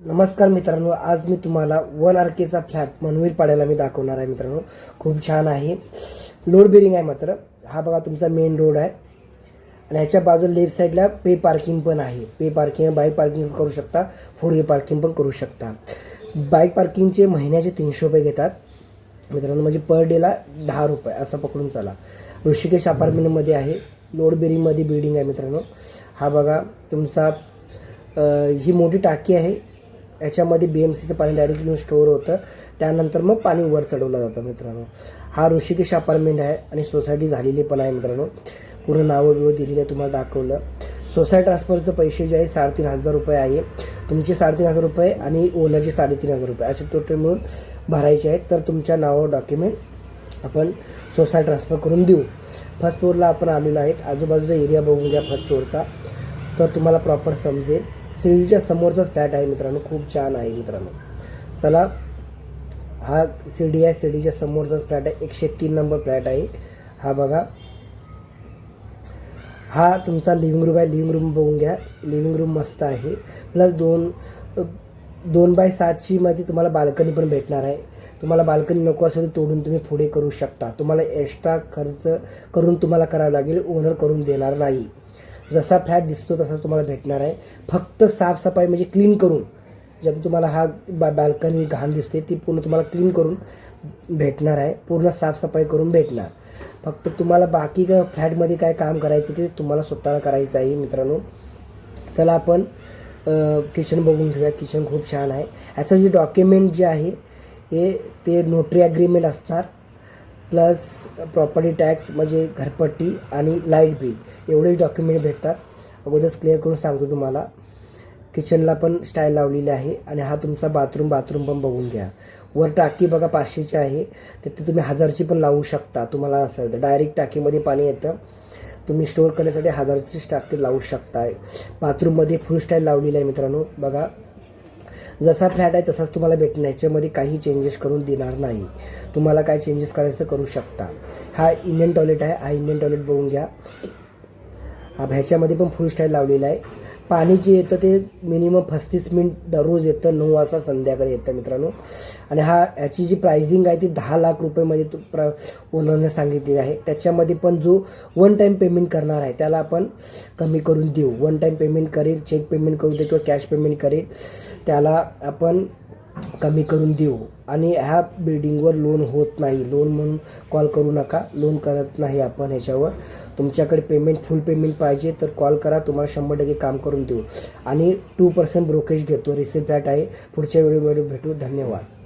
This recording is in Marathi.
नमस्कार मित्रांनो, आज मी तुम्हाला 1 RKचा फ्लॅट मनवीर पाड्याला मी दाखवणार आहे मित्रांनो. खूप छान आहे. लोड बेरिंग आहे मात्र. हा बघा तुमचा मेन रोड आहे आणि ह्याच्या बाजूला लेफ्ट साईडला पे पार्किंग पण आहे. पे पार्किंग बाईक पार्किंग करू शकता, 4 व्हीलर पार्किंग पण करू शकता. बाईक पार्किंगचे महिन्याचे 300 रुपये घेतात मित्रांनो, म्हणजे पर डेला 10 रुपये असं पकडून चला. ऋषिकेश अपार्टमेंटमध्ये आहे. लोड बेरिंगमध्ये बिल्डिंग आहे मित्रांनो. हा बघा तुमचा ही मोठी टाकी आहे. याच्यामध्ये BMCचं पाणी डायरेक्ट येऊन स्टोअर होतं, त्यानंतर मग पाणी वर चढवलं जातं मित्रांनो. हा ऋषिकेश अपार्टमेंट आहे आणि सोसायटी झालेली पण आहे मित्रांनो. पूर्ण नावं बिवं दिलेली आहे, तुम्हाला दाखवलं. सोसायटी ट्रान्सफरचे पैसे जे आहे 3,500 रुपये आहे. तुमचे 3,500 रुपये आणि ओनरचे 3,500 रुपये असे टोटल मिळून भरायचे आहेत. तर तुमच्या नावावर डॉक्युमेंट आपण सोसायटी ट्रान्सफर करून देऊ. फर्स्ट फ्लोअरला आपण आलेलो आहेत. आजूबाजूचा एरिया बघून घ्या फर्स्ट फ्लोअरचा, तर तुम्हाला प्रॉपर समजेल. शिर्डीच्या समोरचाच फ्लॅट आहे मित्रांनो, खूप छान आहे मित्रांनो. चला, हा शिर्डी आहे. शिर्डीच्या समोरचाच फ्लॅट आहे. 103 नंबर फ्लॅट आहे. हा बघा, हा तुमचा लिव्हिंग रूम आहे. लिव्हिंग रूम बघून घ्या. लिव्हिंग रूम मस्त आहे. प्लस 2x7ची मध्ये तुम्हाला बाल्कनी पण भेटणार आहे. तुम्हाला बाल्कनी नको असेल तर तोडून तुम्ही पुढे करू शकता. तुम्हाला एक्स्ट्रा खर्च करून तुम्हाला करावं लागेल, ओनर करून देणार नाही. जसा फ्लॅट दिसतो तसाच तुम्हाला भेटणार आहे. फक्त साफसफाई म्हणजे क्लीन करून, ज्यात तुम्हाला हा बाल्कनी घाण दिसते ती पूर्ण तुम्हाला क्लीन करून भेटणार आहे. पूर्ण साफसफाई करून भेटणार. फक्त तुम्हाला बाकी काय फ्लॅटमध्ये काय काम करायचं ते तुम्हाला स्वतःला करायचं आहे मित्रांनो. चला आपण किचन बघून घेऊया. किचन खूप छान आहे. याचं जे डॉक्युमेंट जे आहे ते नोटरी ॲग्रीमेंट असणार, प्लस प्रॉपर्टी टॅक्स म्हणजे घरपट्टी आणि लाईट बिल एवढेच डॉक्युमेंट भेटतात. अगोदरच क्लिअर करून सांगतो तुम्हाला. किचनला पण स्टाईल लावलेली आहे. आणि हा तुमचा बाथरूम पण बघून घ्या. वर टाकी बघा 500ची आहे, तिथे तुम्ही 1000ची पण लावू शकता. तुम्हाला असेल तर डायरेक्ट टाकीमध्ये पाणी येतं, तुम्ही स्टोअर करण्यासाठी 1000ची टाकी लावू शकता. बाथरूममध्ये फुल स्टाईल लावलेली आहे मित्रांनो. बघा, जसा फ्लॅट आहे तसाच तुम्हाला भेटणार. याच्यामध्ये काही चेंजेस करून देणार नाही. तुम्हाला काय चेंजेस करायचं करू शकता. हा इंडियन टॉयलेट आहे. हा इंडियन टॉयलेट बघून घ्या. हा ह्याच्यामध्ये पण फुल स्टाईल लावलेला आहे. पाणी जे येतं ते मिनिमम 35 मिनिट दररोज येतं, 9 वाजता संध्याकाळी येतं मित्रांनो. आणि ह्याची जी प्राइसिंग आहे ती 10 लाख रुपयेमध्ये ओनरने सांगितलेली आहे. त्याच्यामध्ये पण जो 1 टाईम पेमेंट करणार आहे त्याला आपण कमी करून देऊ. 1 टाईम पेमेंट करेल, चेक पेमेंट करू दे किंवा कॅश पेमेंट करेल, त्याला आपण कमी करून देऊ. आणि ह्या बिल्डिंगवर लोन होत नाही. लोन म्हणून कॉल करू नका, लोन करत नाही आपण ह्याच्यावर. तुमच्याकडे पेमेंट फुल पेमेंट पाहिजे तर कॉल करा, तुम्हाला 100% काम करून देऊ. आणि 2% ब्रोकेज घेतो. रिसेल फ्लॅट आहे. पुढच्या व्हिडिओमध्ये भेटू. धन्यवाद.